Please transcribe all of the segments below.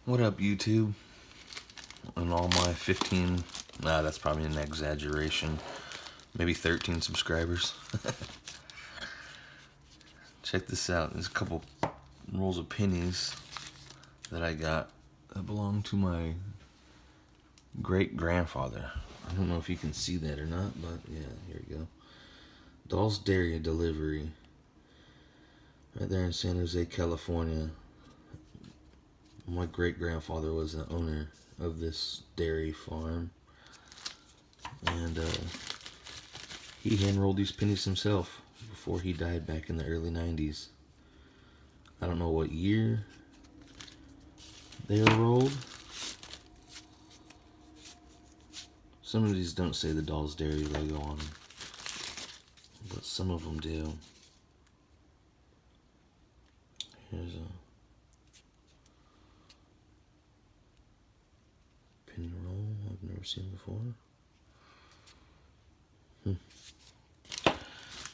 What up, YouTube? And all my 15, that's probably an exaggeration, maybe 13 subscribers. Check this out. There's a couple rolls of pennies that I got that belong to my great-grandfather. I don't know if you can see that or not, but yeah, here we go. Doll's Dairy Delivery. Right there in San Jose, California. My great-grandfather was the owner of this dairy farm. And he hand-rolled these pennies himself before he died back in the early 90s. I don't know what year they were rolled. Some of these don't say the Doll's Dairy logo on them, but some of them do. Here's a penny roll I've never seen before.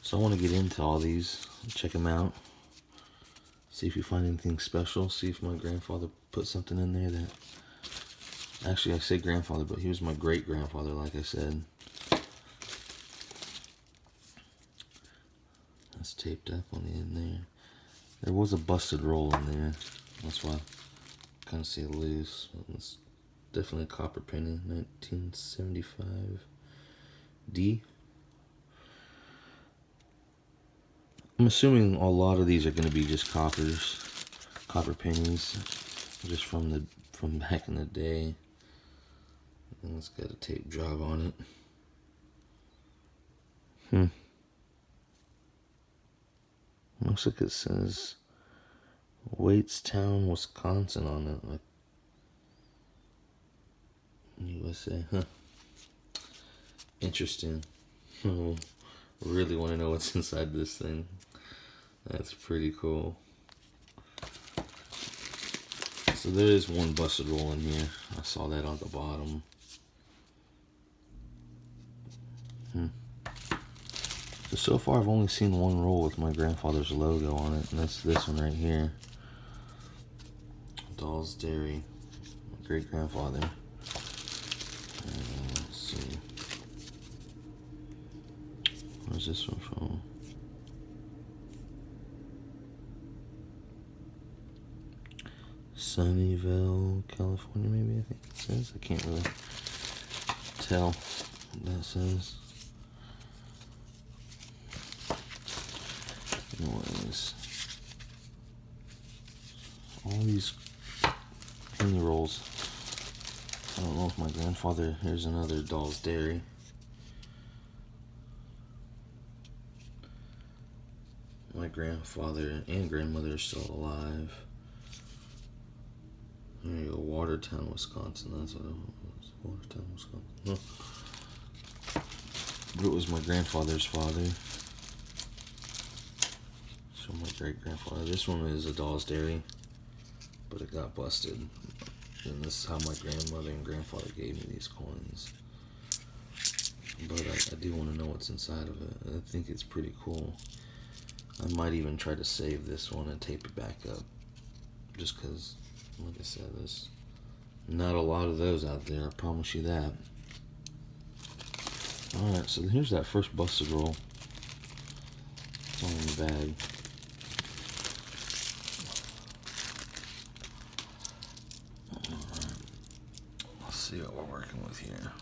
So I want to get into all these, check them out, see if you find anything special, see if my grandfather put something in there that, actually I say grandfather, but he was my great-grandfather, like I said. That's taped up on the end there. There was a busted roll in there, that's why I kind of see it loose. It's definitely a copper penny, 1975 D. I'm assuming a lot of these are going to be just copper pennies, just from back in the day. And it's got a tape job on it. Looks like it says Waitstown, Wisconsin on it, like USA. Interesting. Really want to know what's inside this thing. That's pretty cool. So there is one busted roll in here. I saw that on the bottom. So far I've only seen one roll with my grandfather's logo on it, and that's this one right here. Doll's Dairy, my great-grandfather. Let's see. Where's this one from? Sunnyvale, California, maybe, I think it says. I can't really tell what that says. Anyways, all these penny rolls. I don't know if my grandfather, here's another Doll's Dairy. My grandfather and grandmother are still alive. There you go, Watertown, Wisconsin. That's what it was. Watertown, Wisconsin. But it was my grandfather's father. So my great-grandfather. This one is a Doll's Dairy, but it got busted. And this is how my grandmother and grandfather gave me these coins. But I do want to know what's inside of it. I think it's pretty cool. I might even try to save this one and tape it back up. Just because, like I said, there's not a lot of those out there, I promise you that. Alright, so here's that first busted roll. It's all in the bag. Alright, let's see what we're working with here.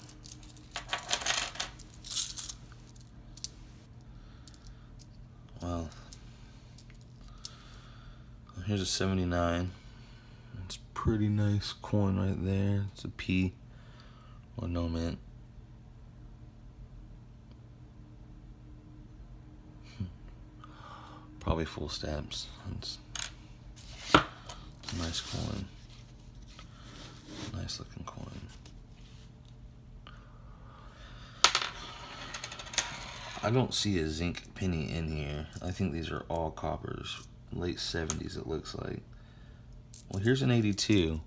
Well, here's a 79. It's a pretty nice coin right there. It's a P or no mint. Probably full stamps. It's a nice coin. Nice looking coin. I don't see a zinc penny in here. I think these are all coppers. Late 70s it looks like. Well, here's an 82,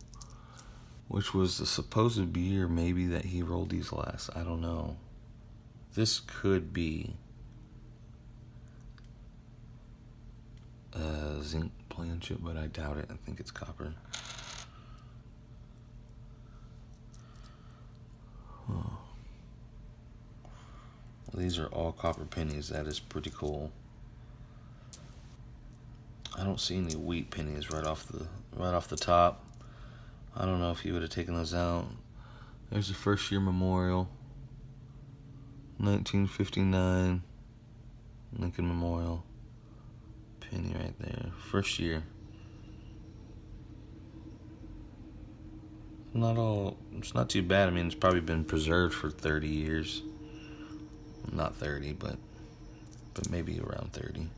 which was the supposed year maybe that he rolled these last. I don't know. This could be zinc plain chip, but I doubt it. I think it's copper. These are all copper pennies. That is pretty cool. I don't see any wheat pennies right off the top. I don't know if he would have taken those out. There's the first year memorial. 1959 Lincoln Memorial. Penny right there. First year. It's not too bad. I mean, it's probably been preserved for 30 years. Not 30, but maybe around 30.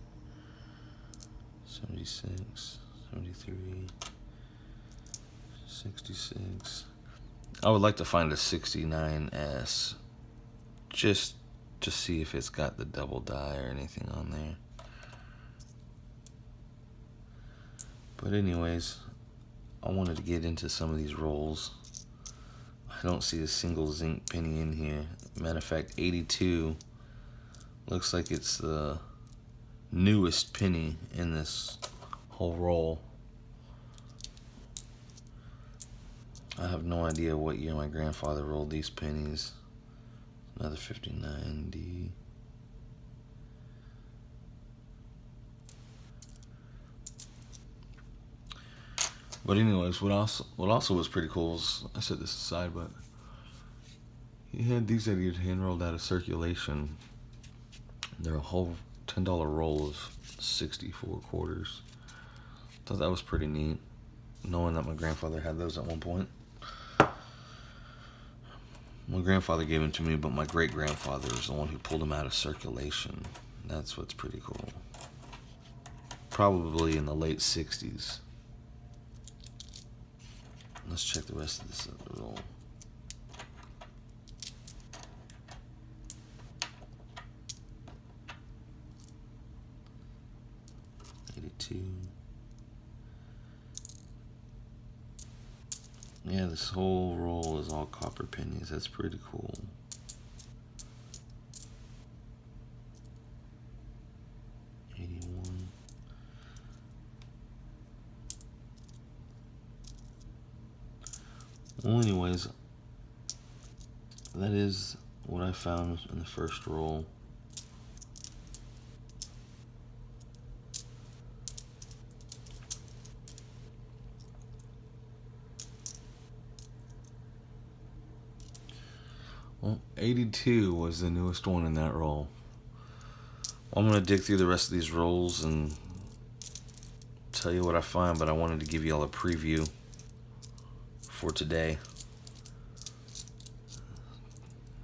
76, 73, 66. I would like to find a 69S just to see if it's got the double die or anything on there. But anyways, I wanted to get into some of these rolls. I don't see a single zinc penny in here. Matter of fact, 82 looks like it's the newest penny in this whole roll. I have no idea what year my grandfather rolled these pennies. Another 59D. But anyways, what also was pretty cool is, I set this aside, but he had these that he had hand rolled out of circulation. They're a whole $10 roll of 64 quarters. Thought that was pretty neat, knowing that my grandfather had those at one point. My grandfather gave them to me, but my great-grandfather is the one who pulled them out of circulation. That's what's pretty cool. Probably in the late 60s. Let's check the rest of this roll. Yeah, this whole roll is all copper pennies. That's pretty cool. Well, anyways, that is what I found in the first roll. Well, 82 was the newest one in that roll. I'm going to dig through the rest of these rolls and tell you what I find, but I wanted to give you all a preview for today.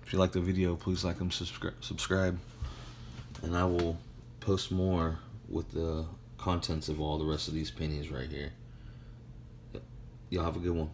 If you like the video, please like and subscribe, and I will post more with the contents of all the rest of these pennies right here. Y'all have a good one.